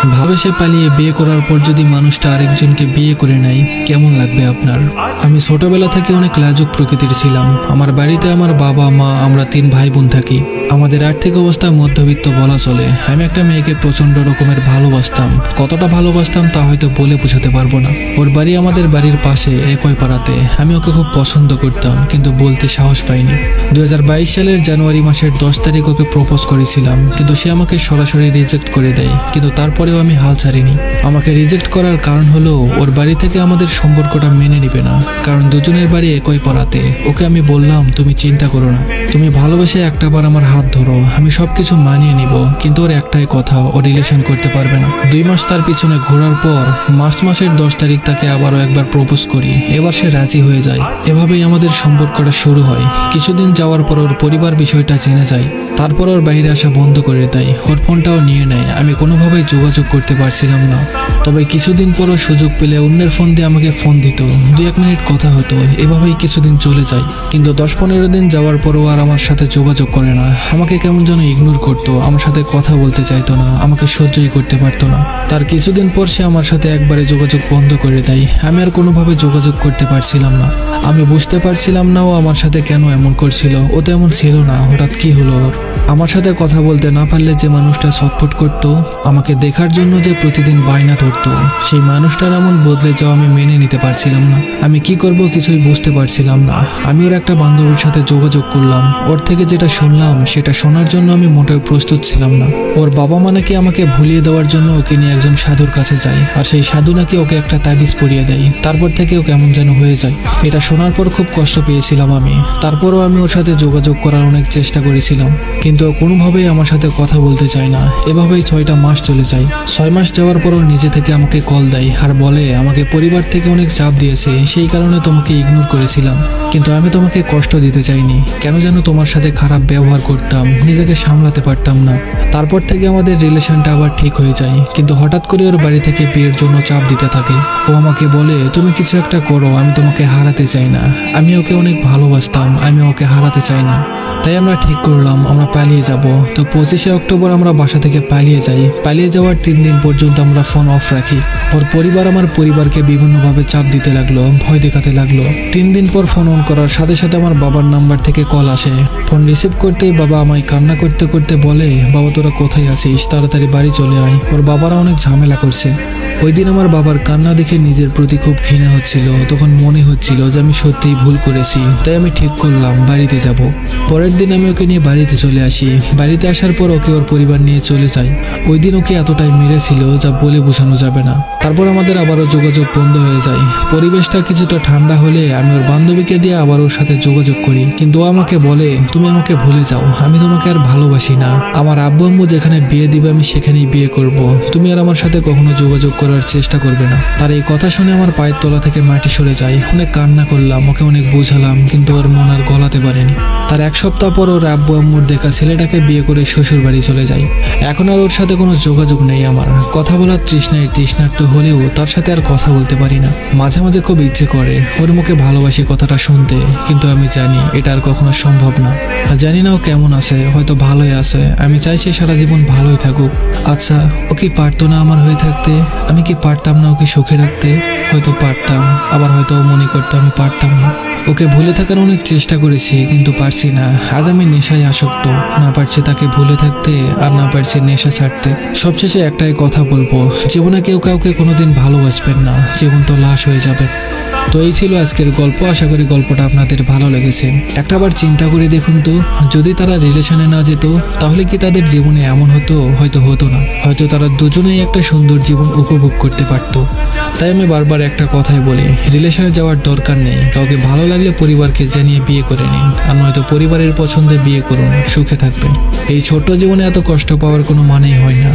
ভালোবেসে পালিয়ে বিয়ে করার পর যদি মানুষটা আরেকজনকে বিয়ে করে নেয় কেমন লাগবে আপনার? আমি ছোটবেলা থেকে অনেক লাজুক প্রকৃতির ছিলাম। আমার বাড়িতে আমার বাবা মা আমরা 3 ভাই বোন থাকি। আমাদের আর্থিক অবস্থা মধ্যবিত্ত বলা চলে। আমি একটা মেয়েকে প্রচন্ড রকমের ভালোবাসতাম। কতটা ভালোবাসতাম তা হয়তো বলে বোঝাতে পারবো না। ওর বাড়ি আমাদের বাড়ির পাশে একই পাড়াতে। আমি ওকে খুব পছন্দ করতাম কিন্তু বলতে সাহস পাইনি। 2022 সালের জানুয়ারি মাসের 10 তারিখ ওকে প্রপোজ করেছিলাম, কিন্তু সে আমাকে সরাসরি রিজেক্ট করে দেয়। কিন্তু তারপরেও আমি হাল ছাড়িনি। আমাকে রিজেক্ট করার কারণ হলো ওর বাড়ি থেকে আমাদের সম্পর্কটা মেনে নিবে না, কারণ দুজনের বাড়ি একই পাড়াতে। ওকে আমি বললাম, তুমি চিন্তা করো না, তুমি ভালোবেসে একটাবার আমার হাত ধরো, আমি সবকিছু মানিয়ে নিব। কিন্তু ওর একটাই কথা, ও রিলেশন করতে পারবে না। 2 মাস তার পিছনে ঘোরার পর মার্চ মাসের 10 তারিখ তাকে আবারও একবার প্রপোজ করি। এবার সে রাজি হয়ে যায়। এভাবেই আমাদের সম্পর্কটা শুরু হয়। কিছুদিন যাওয়ার পর ওর পরিবার বিষয়টা জেনে যায়। তারপর ওর বাইরে আসা বন্ধ করে দেয়। ওর ফোনটাও নিয়ে নেয়। আমি কোনোভাবেই যোগাযোগ করতে পারছিলাম না। তবে কিছুদিন পরও সুযোগ পেলে অন্যের ফোন দিয়ে আমাকে ফোন দিত। 2-1 মিনিট কথা হতো। এভাবেই কিছুদিন চলে যায়। কিন্তু 10-15 দিন যাওয়ার পরও আর আমার সাথে যোগাযোগ করে না। আমাকে কেমন যেন ইগনোর করতো। আমার সাথে কথা বলতে চাইতো না। আমাকে সহ্যই করতে পারতো না। তার কিছুদিন পর সে আমার সাথে একবারে যোগাযোগ বন্ধ করে দেয়। আমি আর কোনোভাবে যোগাযোগ করতে পারছিলাম না। আমি বুঝতে পারছিলাম না ও আমার সাথে কেন এমন করছিল। ও তো এমন ছিল না, হঠাৎ কি হলো ওর? আমার সাথে কথা বলতে না পারলে যে মানুষটা ছটফট করতো, আমাকে দেখার জন্য যে প্রতিদিন বায়না ধরতো, সেই মানুষটার এমন বদলে যাওয়া আমি মেনে নিতে পারছিলাম না। আমি কি করব কিছুই বুঝতে পারছিলাম না। আমি ওর একটা বান্ধবীর সাথে যোগাযোগ করলাম। ওর থেকে যেটা শুনলাম সেটা শোনার জন্য আমি মোটেও প্রস্তুত ছিলাম না। ওর বাবা মা নাকি আমাকে ভুলিয়ে দেওয়ার জন্য ওকে নিয়ে একজন সাধুর কাছে যায়, আর সেই সাধু নাকি ওকে একটা তাবিজ পরিয়ে দেয়। তারপর থেকে ও কেমন যেন হয়ে যায়। এটা শোনার পর খুব কষ্ট পেয়েছিলাম আমি। তারপরও আমি ওর সাথে যোগাযোগ করার অনেক চেষ্টা করেছিলাম, কিন্তু ও কোনোভাবেই আমার সাথে কথা বলতে চায় না। এভাবেই 6টা মাস চলে যায়। 6 মাস যাওয়ার পরও নিজে থেকে আমাকে কল দেয় আর বলে, আমাকে পরিবার থেকে অনেক চাপ দিয়েছে, সেই কারণে তোমাকে ইগনোর করেছিলাম। কিন্তু আমি তোমাকে কষ্ট দিতে চাইনি। কেন যেন তোমার সাথে খারাপ ব্যবহার করতাম, নিজেকে সামলাতে পারতাম না। তারপর থেকে আমাদের রিলেশনটা আবার ঠিক হয়ে যায়। কিন্তু হঠাৎ করে ওর বাড়ি থেকে বিয়ের জন্য চাপ দিতে থাকে। ও আমাকে বলে, তুমি কিছু একটা করো, আমি তোমাকে হারাতে চাই না। আমি ওকে অনেক ভালোবাসতাম, আমি ওকে হারাতে চাই না। তাই আমরা ঠিক করলাম আমরা পালিয়ে যাব। তো 25শে অক্টোবর আমরা বাসা থেকে পালিয়ে যাই। পালিয়ে যাওয়ার 3 দিন পর্যন্ত আমরা ফোন অফ রাখি। ওর পরিবার আমার পরিবারকে বিভিন্নভাবে চাপ দিতে লাগলো, ভয় দেখাতে লাগলো। 3 দিন পর ফোন অন করার সাথে সাথে আমার বাবার নাম্বার থেকে কল আসে। ফোন রিসিভ করতেই বাবা আমায় কান্না করতে করতে বলে, বাবা তোরা কোথায় আছিস, তাড়াতাড়ি বাড়ি চলে আয়। ওর বাবারা অনেক ঝামেলা করছে। ওই দিন আমার বাবার কান্না দেখে নিজের প্রতি খুব ঘৃণা হচ্ছিল। তখন মনে হচ্ছিল যে আমি সত্যিই ভুল করেছি। তাই আমি ঠিক করলাম বাড়িতে যাব। পরের দিন আমি ওকে নিয়ে বাড়িতে চলে আসি। বাড়িতে আসার পর ওকে ওর পরিবার নিয়ে চলে যায়। ওই দিন ওকে এতটাই মেরেছিল যা বলে বোঝানো যাবে না। তারপর আমাদের আবারও যোগাযোগ বন্ধ হয়ে যায়। পরিবেশটা কিছুটা ঠান্ডা হলে আমি ওর বান্ধবীকে দিয়ে আবার ওর সাথে যোগাযোগ করি। কিন্তু ও আমাকে বলে, তুমি আমাকে ভুলে যাও, আমি তোমাকে আর ভালোবাসি না। আমার আব্বু আম্মু যেখানে বিয়ে দিবে আমি সেখানেই বিয়ে করব। তুমি আর আমার সাথে কখনো যোগাযোগ করার চেষ্টা করবে না। তার এই কথা শুনে আমার পায়ের তলা থেকে মাটি সরে যায়। অনেক কান্না করলাম, ওকে অনেক বোঝালাম, কিন্তু ওর মন আর গলাতে পারেনি। তার 1 সপ্তাহ পর ওর আব্বু আম্মুর দেখা ছেলেটাকে বিয়ে করে শ্বশুর বাড়ি চলে যায়। এখন আর ওর সাথে কোনো যোগাযোগ নেই আমার। কথা বলার তৃষ্ণার্ত হলেও তার সাথে আর কথা বলতে পারি না। মাঝে মাঝে খুব ইচ্ছে করে ওর মুখে ভালোবাসি কথাটা শুনতে, কিন্তু আমি জানি এটা আর কখনো সম্ভব না। জানি না ও কেমন আছে, হয়তো ভালোই আছে। আমি চাই সে সারা জীবন ভালোই থাকুক। আচ্ছা, ও কি পারতো না আমার হয়ে থাকতে? আমি কি পারতাম না ওকে সুখে রাখতে? হয়তো পারতাম, আবার হয়তো ও মনে করতো আমি পারতাম না। ওকে ভুলে থাকার অনেক চেষ্টা করেছি, কিন্তু পারছি না। আজ আমি নেশায় আসক্ত। না পারছি তাকে ভুলে থাকতে, আর না পারছি নেশা ছাড়তে। সবশেষে একটাই কথা বলবো, জীবনে কেউ কাউকে কোনোদিন ভালোবাসবেন না, জীবন তো লাশ হয়ে যাবে। তো এই ছিল আজকের গল্প। আশা করি গল্পটা আপনাদের ভালো লেগেছে। একটাবার চিন্তা করে দেখুন তো, যদি তারা রিলেশনে না যেত তাহলে কি তাদের জীবনে এমন হতো? হয়তো হতো না। হয়তো তারা দুজনেই একটা সুন্দর জীবন উপভোগ করতে পারত। তাই আমি বারবার একটা কথাই বলি, রিলেশনে যাওয়ার দরকার নেই। কাউকে ভালো লাগলে পরিবারকে জানিয়ে বিয়ে করে নিন, আর নয়তো পরিবারের পছন্দে বিয়ে করুন, সুখে থাকবেন। এই ছোট্ট জীবনে এত কষ্ট পাওয়ার কোনো মানেই হয় না।